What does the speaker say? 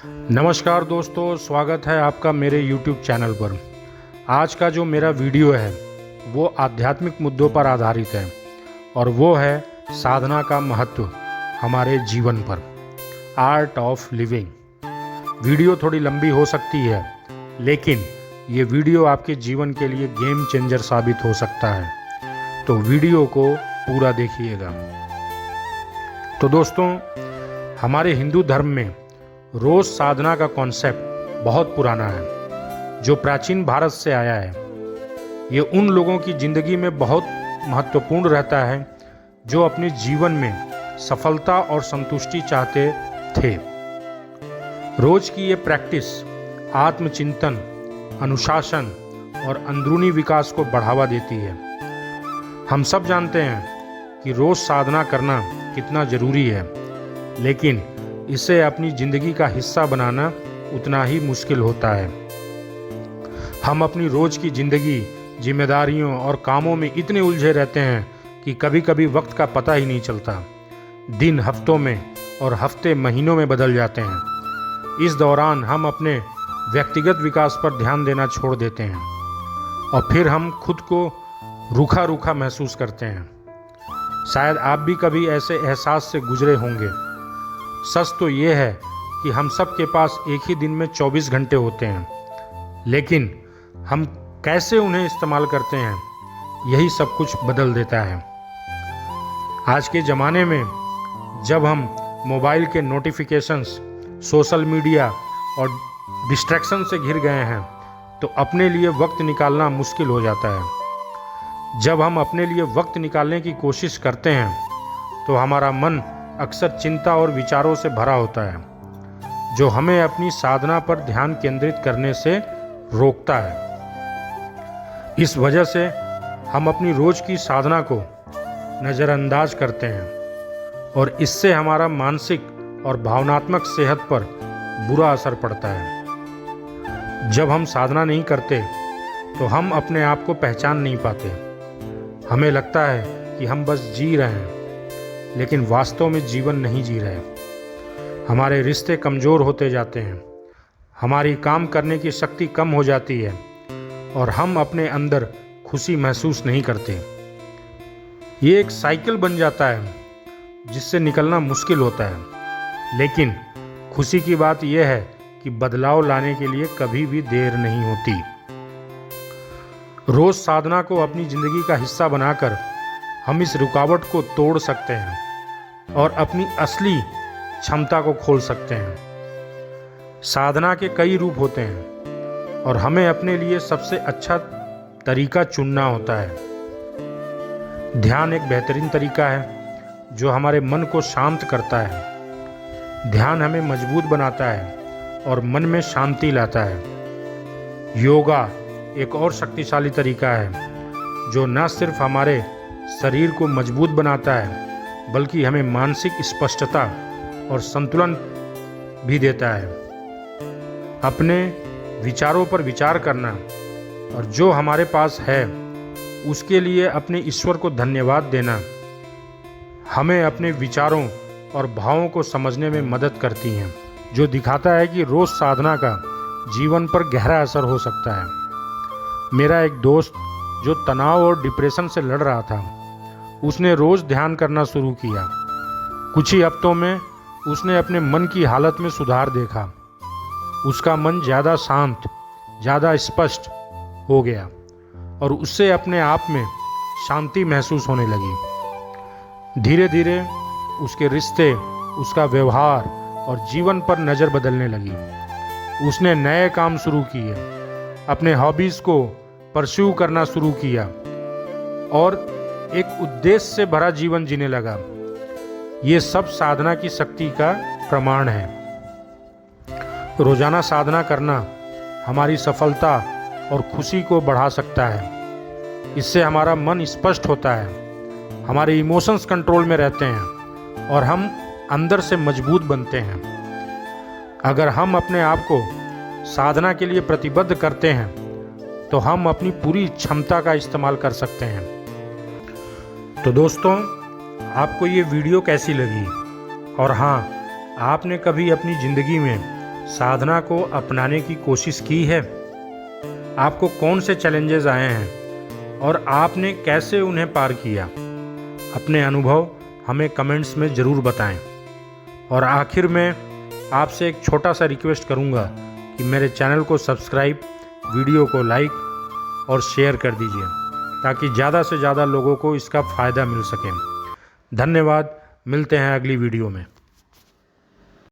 नमस्कार दोस्तों, स्वागत है आपका मेरे YouTube चैनल पर। आज का जो मेरा वीडियो है वो आध्यात्मिक मुद्दों पर आधारित है और वो है साधना का महत्व हमारे जीवन पर, आर्ट ऑफ लिविंग। वीडियो थोड़ी लंबी हो सकती है, लेकिन ये वीडियो आपके जीवन के लिए गेम चेंजर साबित हो सकता है, तो वीडियो को पूरा देखिएगा। तो दोस्तों, हमारे हिंदू धर्म में रोज साधना का कॉन्सेप्ट बहुत पुराना है, जो प्राचीन भारत से आया है। ये उन लोगों की जिंदगी में बहुत महत्वपूर्ण रहता है जो अपने जीवन में सफलता और संतुष्टि चाहते थे। रोज की ये प्रैक्टिस आत्मचिंतन, अनुशासन और अंदरूनी विकास को बढ़ावा देती है। हम सब जानते हैं कि रोज साधना करना कितना जरूरी है, लेकिन इसे अपनी जिंदगी का हिस्सा बनाना उतना ही मुश्किल होता है। हम अपनी रोज की जिंदगी, जिम्मेदारियों और कामों में इतने उलझे रहते हैं कि कभी कभी वक्त का पता ही नहीं चलता। दिन हफ्तों में और हफ्ते महीनों में बदल जाते हैं। इस दौरान हम अपने व्यक्तिगत विकास पर ध्यान देना छोड़ देते हैं और फिर हम खुद को रूखा रूखा महसूस करते हैं। शायद आप भी कभी ऐसे एहसास से गुजरे होंगे। सच तो ये है कि हम सब के पास एक ही दिन में 24 घंटे होते हैं, लेकिन हम कैसे उन्हें इस्तेमाल करते हैं, यही सब कुछ बदल देता है। आज के ज़माने में जब हम मोबाइल के नोटिफिकेशंस, सोशल मीडिया और डिस्ट्रैक्शन से घिर गए हैं, तो अपने लिए वक्त निकालना मुश्किल हो जाता है। जब हम अपने लिए वक्त निकालने की कोशिश करते हैं, तो हमारा मन अक्सर चिंता और विचारों से भरा होता है, जो हमें अपनी साधना पर ध्यान केंद्रित करने से रोकता है। इस वजह से हम अपनी रोज की साधना को नज़रअंदाज करते हैं और इससे हमारा मानसिक और भावनात्मक सेहत पर बुरा असर पड़ता है। जब हम साधना नहीं करते तो हम अपने आप को पहचान नहीं पाते। हमें लगता है कि हम बस जी रहे हैं, लेकिन वास्तव में जीवन नहीं जी रहे। हमारे रिश्ते कमज़ोर होते जाते हैं, हमारी काम करने की शक्ति कम हो जाती है और हम अपने अंदर खुशी महसूस नहीं करते। ये एक साइकिल बन जाता है जिससे निकलना मुश्किल होता है, लेकिन खुशी की बात यह है कि बदलाव लाने के लिए कभी भी देर नहीं होती। रोज़ साधना को अपनी ज़िंदगी का हिस्सा बनाकर हम इस रुकावट को तोड़ सकते हैं और अपनी असली क्षमता को खोल सकते हैं। साधना के कई रूप होते हैं और हमें अपने लिए सबसे अच्छा तरीका चुनना होता है। ध्यान एक बेहतरीन तरीका है जो हमारे मन को शांत करता है। ध्यान हमें मजबूत बनाता है और मन में शांति लाता है। योगा एक और शक्तिशाली तरीका है जो न सिर्फ हमारे शरीर को मजबूत बनाता है, बल्कि हमें मानसिक स्पष्टता और संतुलन भी देता है। अपने विचारों पर विचार करना और जो हमारे पास है उसके लिए अपने ईश्वर को धन्यवाद देना हमें अपने विचारों और भावों को समझने में मदद करती हैं, जो दिखाता है कि रोज़ साधना का जीवन पर गहरा असर हो सकता है। मेरा एक दोस्त जो तनाव और डिप्रेशन से लड़ रहा था, उसने रोज़ ध्यान करना शुरू किया। कुछ ही हफ्तों में उसने अपने मन की हालत में सुधार देखा। उसका मन ज़्यादा शांत, ज़्यादा स्पष्ट हो गया और उससे अपने आप में शांति महसूस होने लगी। धीरे धीरे उसके रिश्ते, उसका व्यवहार और जीवन पर नज़र बदलने लगी। उसने नए काम शुरू किए, अपने हॉबीज़ को परस्यू करना शुरू किया और एक उद्देश्य से भरा जीवन जीने लगा। ये सब साधना की शक्ति का प्रमाण है। रोजाना साधना करना हमारी सफलता और खुशी को बढ़ा सकता है। इससे हमारा मन स्पष्ट होता है, हमारे इमोशंस कंट्रोल में रहते हैं और हम अंदर से मजबूत बनते हैं। अगर हम अपने आप को साधना के लिए प्रतिबद्ध करते हैं, तो हम अपनी पूरी क्षमता का इस्तेमाल कर सकते हैं। तो दोस्तों, आपको ये वीडियो कैसी लगी? और हाँ, आपने कभी अपनी ज़िंदगी में साधना को अपनाने की कोशिश की है? आपको कौन से चैलेंजेस आए हैं और आपने कैसे उन्हें पार किया? अपने अनुभव हमें कमेंट्स में ज़रूर बताएं। और आखिर में आपसे एक छोटा सा रिक्वेस्ट करूंगा कि मेरे चैनल को सब्सक्राइब, वीडियो को लाइक और शेयर कर दीजिए ताकि ज़्यादा से ज़्यादा लोगों को इसका फ़ायदा मिल सके। धन्यवाद। मिलते हैं अगली वीडियो में।